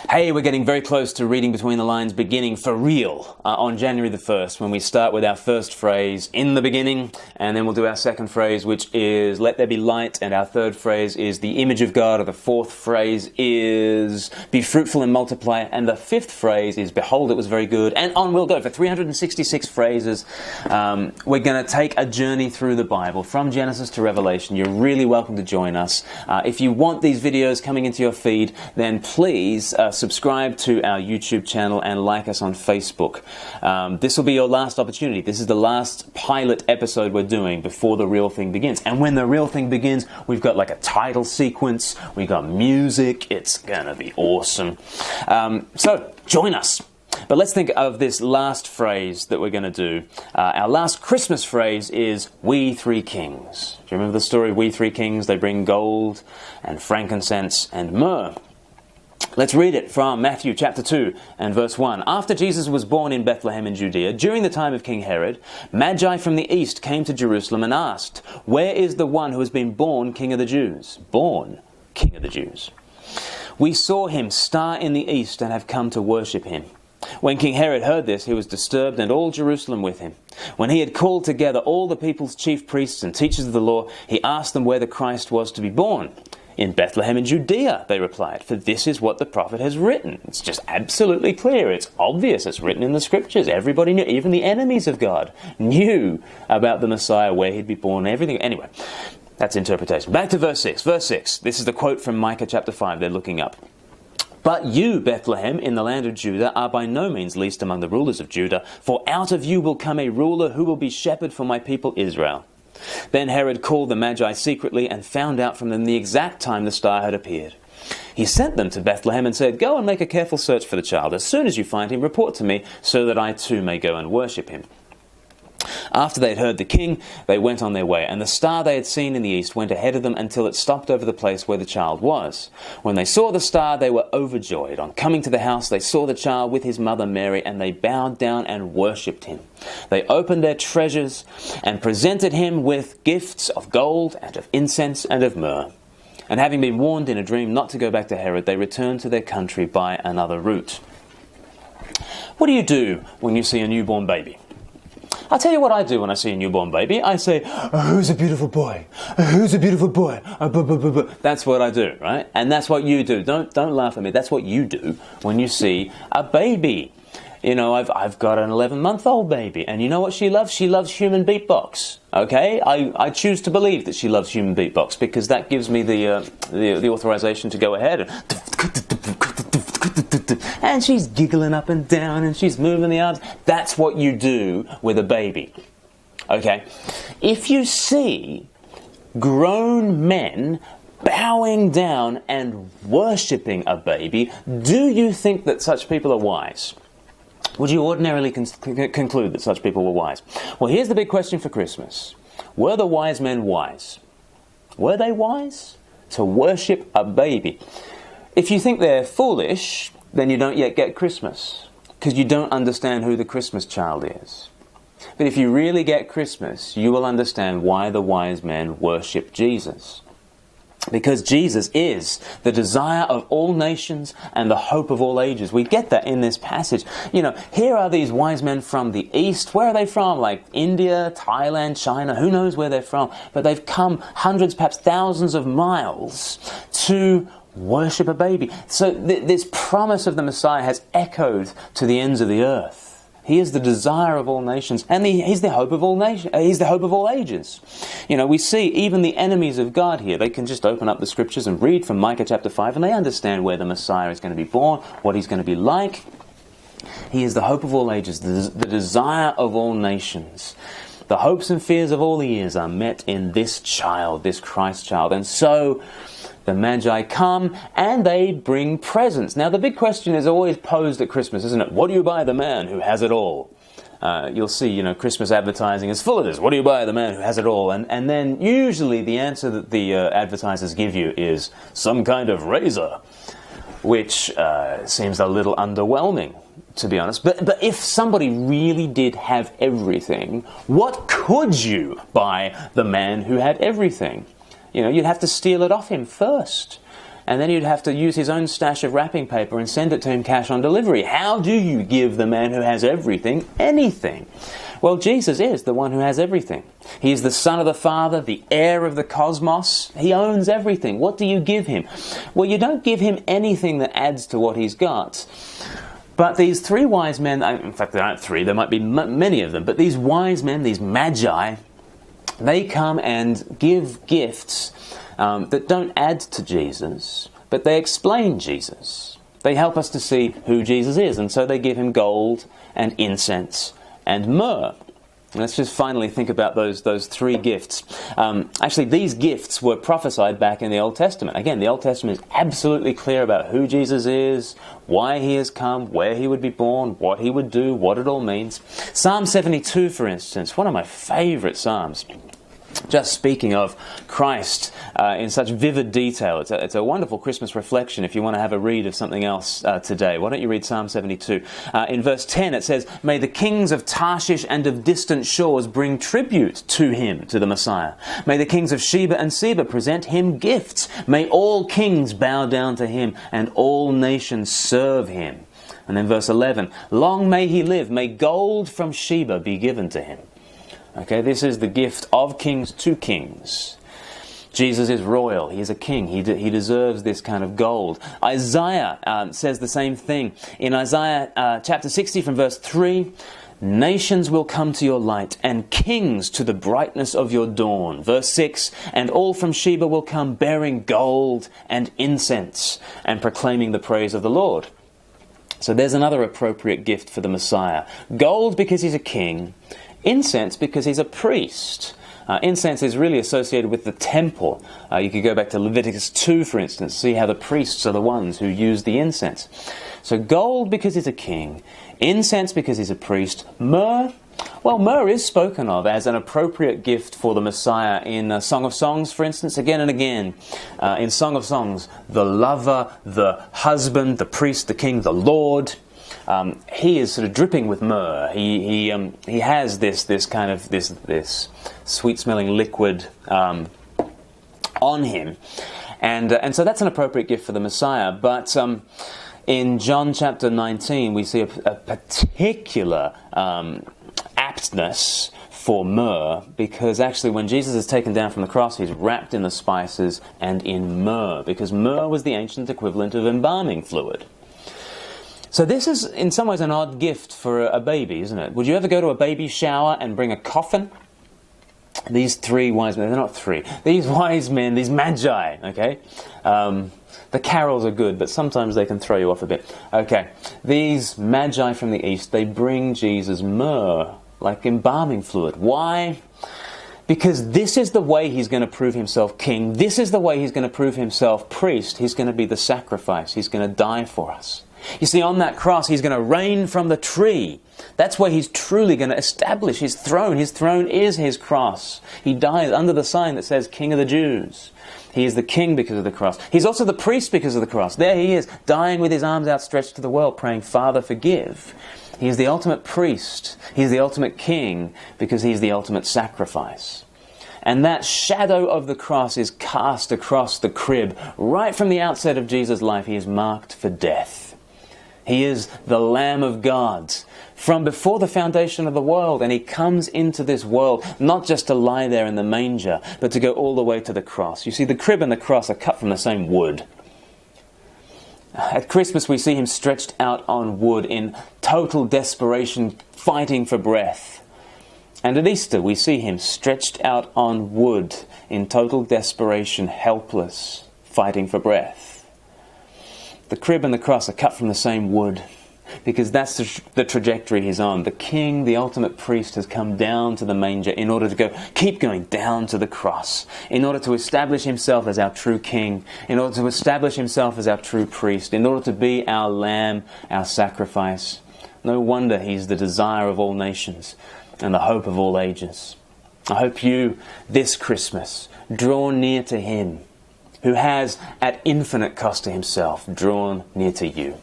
Hey, we're getting very close to reading between the lines beginning for real on January the 1st, when we start with our first phrase, in the beginning, and then we'll do our second phrase, which is let there be light, and our third phrase is the image of God, or the fourth phrase is be fruitful and multiply, and the fifth phrase is behold, it was very good, and on we'll go for 366 phrases. We're going to take a journey through the Bible from Genesis to Revelation. You're really welcome to join us. If you want these videos coming into your feed, then please subscribe to our YouTube channel and like us on Facebook. This will be your last opportunity. This is the last pilot episode we're doing before the real thing begins. And when the real thing begins, we've got like a title sequence, we've got music, it's gonna be awesome. So join us. But let's think of this last phrase that we're going to do. Our last Christmas phrase is, we three kings. Do you remember the story, we three kings? They bring gold and frankincense and myrrh. Let's read it from Matthew chapter 2 and verse 1. After Jesus was born in Bethlehem in Judea, during the time of King Herod, Magi from the east came to Jerusalem and asked, where is the one who has been born King of the Jews? Born King of the Jews. We saw him star in the east and have come to worship him. When King Herod heard this, he was disturbed, and all Jerusalem with him. When he had called together all the people's chief priests and teachers of the law, he asked them where the Christ was to be born. In Bethlehem in Judea, they replied, for this is what the prophet has written. It's just absolutely clear. It's obvious. It's written in the scriptures. Everybody knew, even the enemies of God knew about the Messiah, where he'd be born, everything. Anyway, that's interpretation. Back to verse 6. Verse 6. This is the quote from Micah chapter 5. They're looking up. But you, Bethlehem, in the land of Judah, are by no means least among the rulers of Judah, for out of you will come a ruler who will be shepherd for my people Israel. Then Herod called the Magi secretly and found out from them the exact time the star had appeared. He sent them to Bethlehem and said, go and make a careful search for the child. As soon as you find him, report to me, so that I too may go and worship him. After they had heard the king, they went on their way, and the star they had seen in the east went ahead of them until it stopped over the place where the child was. When they saw the star, they were overjoyed. On coming to the house, they saw the child with his mother Mary, and they bowed down and worshipped him. They opened their treasures and presented him with gifts of gold and of incense and of myrrh. And having been warned in a dream not to go back to Herod, they returned to their country by another route. What do you do when you see a newborn baby? I'll tell you what I do when I see a newborn baby. I say, oh, who's a beautiful boy? Oh, who's a beautiful boy? Oh, that's what I do, right? And that's what you do. Don't laugh at me. That's what you do when you see a baby. You know, I've got an 11-month-old baby, and you know what she loves? She loves human beatbox. Okay, I choose to believe that she loves human beatbox because that gives me the authorization to go ahead and she's giggling up and down and she's moving the arms. That's what you do with a baby. Okay, if you see grown men bowing down and worshipping a baby, do you think that such people are wise? Would you ordinarily conclude that such people were wise? Well, here's the big question for Christmas. Were the wise men wise? Were they wise to worship a baby? If you think they're foolish, then you don't yet get Christmas, because you don't understand who the Christmas child is. But if you really get Christmas, you will understand why the wise men worship Jesus. Because Jesus is the desire of all nations and the hope of all ages. We get that in this passage. You know, here are these wise men from the east. Where are they from? Like India, Thailand, China, who knows where they're from? But they've come hundreds, perhaps thousands of miles to worship a baby. So this promise of the Messiah has echoed to the ends of the earth. He is the desire of all nations, and he's the hope of all nations. He's the hope of all ages. You know, we see even the enemies of God here. They can just open up the scriptures and read from Micah chapter 5, and they understand where the Messiah is going to be born, what he's going to be like. He is the hope of all ages, the desire of all nations. The hopes and fears of all the years are met in this child, this Christ child. And so the Magi come and they bring presents. Now the big question is always posed at Christmas, isn't it? What do you buy the man who has it all? You'll see, you know, Christmas advertising is full of this. What do you buy the man who has it all? And then usually the answer that the advertisers give you is some kind of razor, which seems a little underwhelming, to be honest. But if somebody really did have everything, what could you buy the man who had everything? You know, you'd have to steal it off him first. and then you'd have to use his own stash of wrapping paper and send it to him cash on delivery. How do you give the man who has everything anything? Well, Jesus is the one who has everything. He is the Son of the Father, the heir of the cosmos. He owns everything. What do you give him? Well, you don't give him anything that adds to what he's got. But these three wise men, in fact there aren't three, there might be many of them, but these wise men, these Magi, they come and give gifts that don't add to Jesus, but they explain Jesus. They help us to see who Jesus is, and so they give him gold and incense and myrrh. Let's just finally think about those three gifts. Actually, these gifts were prophesied back in the Old Testament. Again, the Old Testament is absolutely clear about who Jesus is, why he has come, where he would be born, what he would do, what it all means. Psalm 72, for instance, one of my favourite psalms. Just speaking of Christ in such vivid detail. It's a wonderful Christmas reflection if you want to have a read of something else today. Why don't you read Psalm 72? In verse 10 it says, "May the kings of Tarshish and of distant shores bring tribute to him," to the Messiah. "May the kings of Sheba and Seba present him gifts. May all kings bow down to him and all nations serve him." And then verse 11, "Long may he live. May gold from Sheba be given to him." Okay, this is the gift of kings to kings. Jesus is royal. He is a king. He deserves this kind of gold. Isaiah says the same thing. In Isaiah chapter 60 from verse 3, "Nations will come to your light, and kings to the brightness of your dawn." Verse 6, "And all from Sheba will come bearing gold and incense, and proclaiming the praise of the Lord." So there's another appropriate gift for the Messiah. Gold because he's a king. Incense because he's a priest. Incense is really associated with the temple. You could go back to Leviticus 2, for instance, see how the priests are the ones who use the incense. So gold because he's a king. Incense because he's a priest. Myrrh, well, myrrh is spoken of as an appropriate gift for the Messiah in Song of Songs, for instance, again and again. In Song of Songs, the lover, the husband, the priest, the king, the Lord. He is sort of dripping with myrrh. He has this kind of this sweet-smelling liquid on him, and so that's an appropriate gift for the Messiah. But in John chapter 19, we see a particular aptness for myrrh, because actually when Jesus is taken down from the cross, he's wrapped in the spices and in myrrh, because myrrh was the ancient equivalent of embalming fluid. So this is, in some ways, an odd gift for a baby, isn't it? Would you ever go to a baby shower and bring a coffin? These three wise men, they're not three. These wise men, these Magi, okay? The carols are good, but sometimes they can throw you off a bit. Okay, these Magi from the east, they bring Jesus myrrh, like embalming fluid. Why? Because this is the way he's going to prove himself king. This is the way he's going to prove himself priest. He's going to be the sacrifice. He's going to die for us. You see, on that cross, he's going to reign from the tree. That's where he's truly going to establish his throne. His throne is his cross. He dies under the sign that says King of the Jews. He is the king because of the cross. He's also the priest because of the cross. There he is, dying with his arms outstretched to the world, praying, "Father, forgive." He is the ultimate priest. He's the ultimate king because he's the ultimate sacrifice. And that shadow of the cross is cast across the crib. Right from the outset of Jesus' life, he is marked for death. He is the Lamb of God from before the foundation of the world, and he comes into this world not just to lie there in the manger, but to go all the way to the cross. You see, the crib and the cross are cut from the same wood. At Christmas we see him stretched out on wood in total desperation, fighting for breath. And at Easter we see him stretched out on wood in total desperation, helpless, fighting for breath. The crib and the cross are cut from the same wood, because that's the trajectory he's on. The king, the ultimate priest, has come down to the manger in order to keep going down to the cross, in order to establish himself as our true king, in order to establish himself as our true priest, in order to be our lamb, our sacrifice. No wonder he's the desire of all nations and the hope of all ages. I hope you, this Christmas, draw near to him, who has, at infinite cost to himself, drawn near to you.